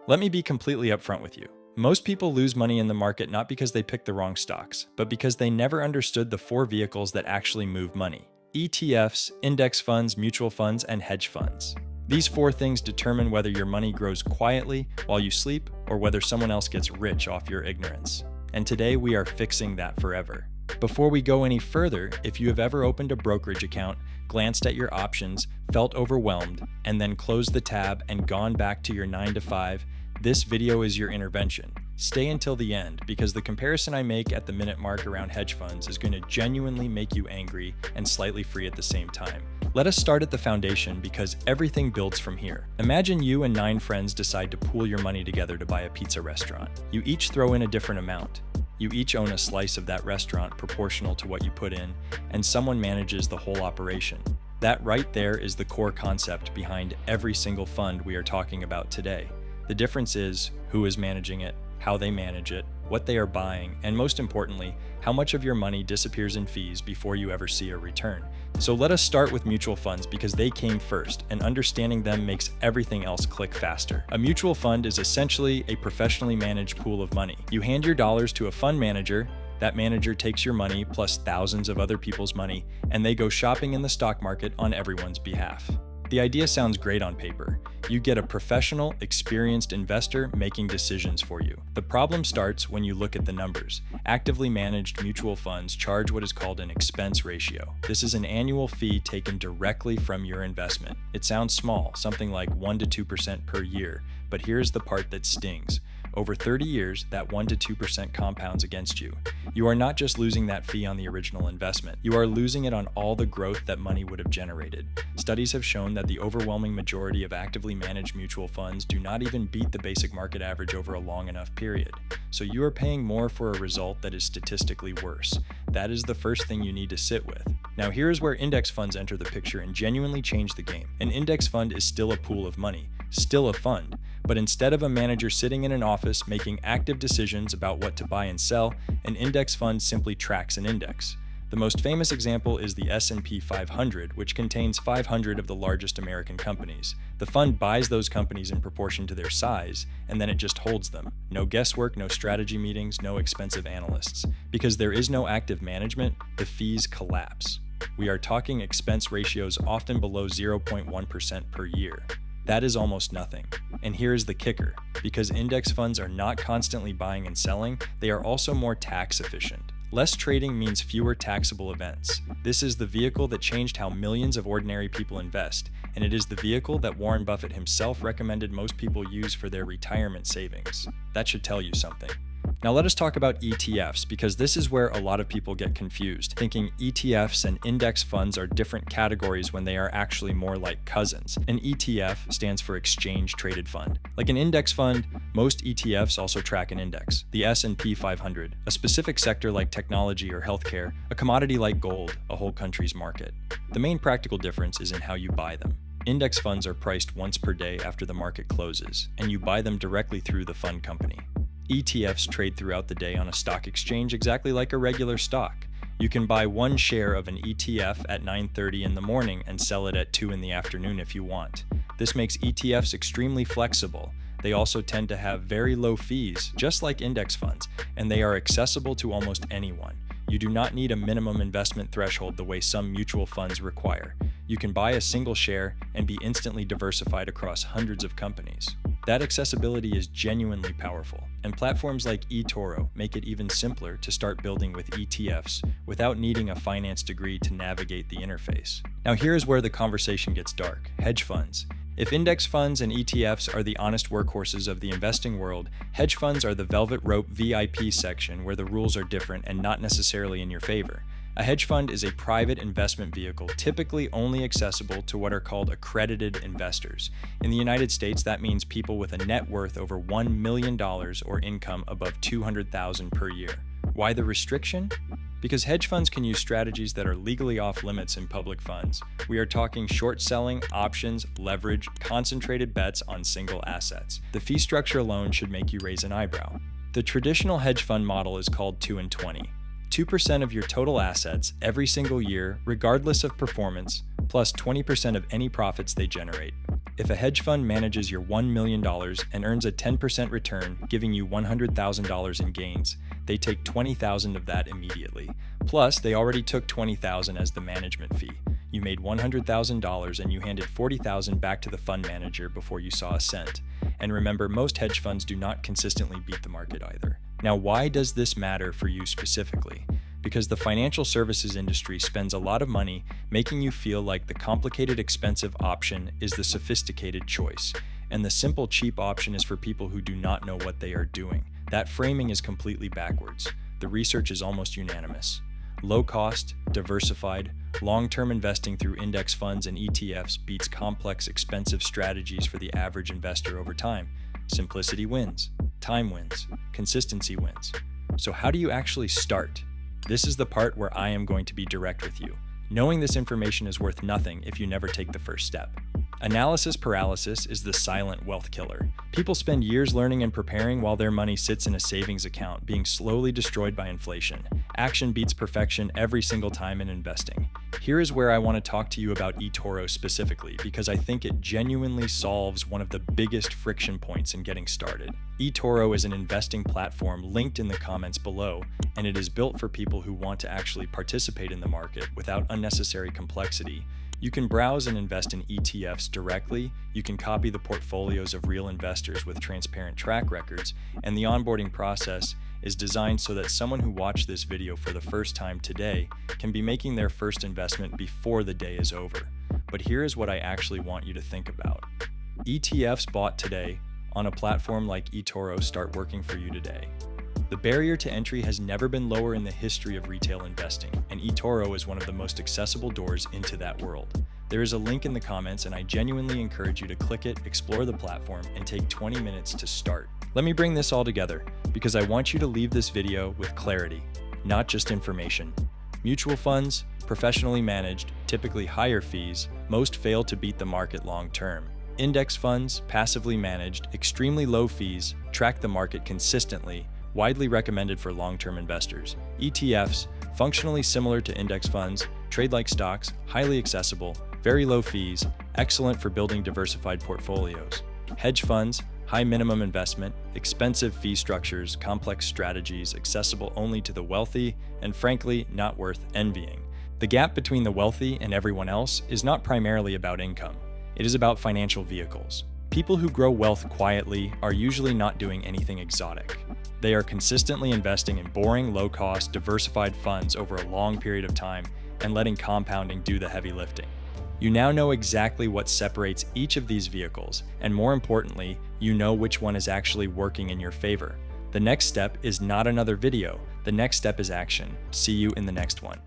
Let me be completely upfront with you. Most people lose money in the market not because they picked the wrong stocks, but because they never understood the four vehicles that actually move money: ETFs, index funds, mutual funds, and hedge funds. These four things determine whether your money grows quietly while you sleep or whether someone else gets rich off your ignorance. And today we are fixing that forever. Before we go any further, if you have ever opened a brokerage account, glanced at your options, felt overwhelmed, and then closed the tab and gone back to your 9 to 5, this video is your intervention. Stay until the end, because the comparison I make at the minute mark around hedge funds is going to genuinely make you angry and slightly free at the same time. Let us start at the foundation, because everything builds from here. Imagine you and 9 friends decide to pool your money together to buy a pizza restaurant. You each throw in a different amount. You each own a slice of that restaurant proportional to what you put in, and someone manages the whole operation. That right there is the core concept behind every single fund we are talking about today. The difference is who is managing it, how they manage it, what they are buying, and most importantly, how much of your money disappears in fees before you ever see a return. So let us start with mutual funds, because they came first, and understanding them makes everything else click faster. A mutual fund is essentially a professionally managed pool of money. You hand your dollars to a fund manager. That manager takes your money plus thousands of other people's money, and they go shopping in the stock market on everyone's behalf. The idea sounds great on paper. You get a professional, experienced investor making decisions for you. The problem starts when you look at the numbers. Actively managed mutual funds charge what is called an expense ratio. This is an annual fee taken directly from your investment. It sounds small, something like 1 to 2% per year, but here's the part that stings. Over 30 years, that 1 to 2% compounds against you. You are not just losing that fee on the original investment, you are losing it on all the growth that money would have generated. Studies have shown that the overwhelming majority of actively managed mutual funds do not even beat the basic market average over a long enough period. So you are paying more for a result that is statistically worse. That is the first thing you need to sit with. Now here is where index funds enter the picture and genuinely change the game. An index fund is still a pool of money, still a fund, but instead of a manager sitting in an office making active decisions about what to buy and sell, an index fund simply tracks an index. The most famous example is the S&P 500, which contains 500 of the largest American companies. The fund buys those companies in proportion to their size, and then it just holds them. No guesswork, no strategy meetings, no expensive analysts. Because there is no active management, the fees collapse. We are talking expense ratios often below 0.1% per year. That is almost nothing. And here is the kicker. Because index funds are not constantly buying and selling, they are also more tax efficient. Less trading means fewer taxable events. This is the vehicle that changed how millions of ordinary people invest, and it is the vehicle that Warren Buffett himself recommended most people use for their retirement savings. That should tell you something. Now let us talk about ETFs, because this is where a lot of people get confused, thinking ETFs and index funds are different categories when they are actually more like cousins. An ETF stands for Exchange Traded Fund. Like an index fund, most ETFs also track an index, the S&P 500, a specific sector like technology or healthcare, a commodity like gold, a whole country's market. The main practical difference is in how you buy them. Index funds are priced once per day after the market closes, and you buy them directly through the fund company. ETFs trade throughout the day on a stock exchange exactly like a regular stock. You can buy one share of an ETF at 9:30 in the morning and sell it at 2 in the afternoon if you want. This makes ETFs extremely flexible. They also tend to have very low fees, just like index funds, and they are accessible to almost anyone. You do not need a minimum investment threshold the way some mutual funds require. You can buy a single share and be instantly diversified across hundreds of companies. That accessibility is genuinely powerful, and platforms like eToro make it even simpler to start building with ETFs without needing a finance degree to navigate the interface. Now here is where the conversation gets dark: hedge funds. If index funds and ETFs are the honest workhorses of the investing world, hedge funds are the velvet rope VIP section where the rules are different and not necessarily in your favor. A hedge fund is a private investment vehicle typically only accessible to what are called accredited investors. In the United States, that means people with a net worth over $1 million or income above $200,000 per year. Why the restriction? Because hedge funds can use strategies that are legally off limits in public funds. We are talking short selling, options, leverage, concentrated bets on single assets. The fee structure alone should make you raise an eyebrow. The traditional hedge fund model is called 2 and 20. 2% of your total assets every single year, regardless of performance, plus 20% of any profits they generate. If a hedge fund manages your $1 million and earns a 10% return, giving you $100,000 in gains, they take $20,000 of that immediately. Plus, they already took $20,000 as the management fee. You made $100,000 and you handed $40,000 back to the fund manager before you saw a cent. And remember, most hedge funds do not consistently beat the market either. Now, why does this matter for you specifically? Because the financial services industry spends a lot of money making you feel like the complicated, expensive option is the sophisticated choice, and the simple, cheap option is for people who do not know what they are doing. That framing is completely backwards. The research is almost unanimous. Low cost, diversified, long-term investing through index funds and ETFs beats complex, expensive strategies for the average investor over time. Simplicity wins, time wins, consistency wins. So how do you actually start? This is the part where I am going to be direct with you. Knowing this information is worth nothing if you never take the first step. Analysis paralysis is the silent wealth killer. People spend years learning and preparing while their money sits in a savings account, being slowly destroyed by inflation. Action beats perfection every single time in investing. Here is where I want to talk to you about eToro specifically, because I think it genuinely solves one of the biggest friction points in getting started. eToro is an investing platform linked in the comments below, and it is built for people who want to actually participate in the market without unnecessary complexity. You can browse and invest in ETFs directly, you can copy the portfolios of real investors with transparent track records, and the onboarding process is designed so that someone who watched this video for the first time today can be making their first investment before the day is over. But here is what I actually want you to think about. ETFs bought today on a platform like eToro start working for you today. The barrier to entry has never been lower in the history of retail investing, and eToro is one of the most accessible doors into that world. There is a link in the comments, and I genuinely encourage you to click it, explore the platform, and take 20 minutes to start. Let me bring this all together, because I want you to leave this video with clarity, not just information. Mutual funds, professionally managed, typically higher fees, most fail to beat the market long term. Index funds, passively managed, extremely low fees, track the market consistently, widely recommended for long-term investors. ETFs, functionally similar to index funds, trade like stocks, highly accessible, very low fees, excellent for building diversified portfolios. Hedge funds, high minimum investment, expensive fee structures, complex strategies, accessible only to the wealthy, and frankly, not worth envying. The gap between the wealthy and everyone else is not primarily about income. It is about financial vehicles. People who grow wealth quietly are usually not doing anything exotic. They are consistently investing in boring, low-cost, diversified funds over a long period of time and letting compounding do the heavy lifting. You now know exactly what separates each of these vehicles, and more importantly, you know which one is actually working in your favor. The next step is not another video. The next step is action. See you in the next one.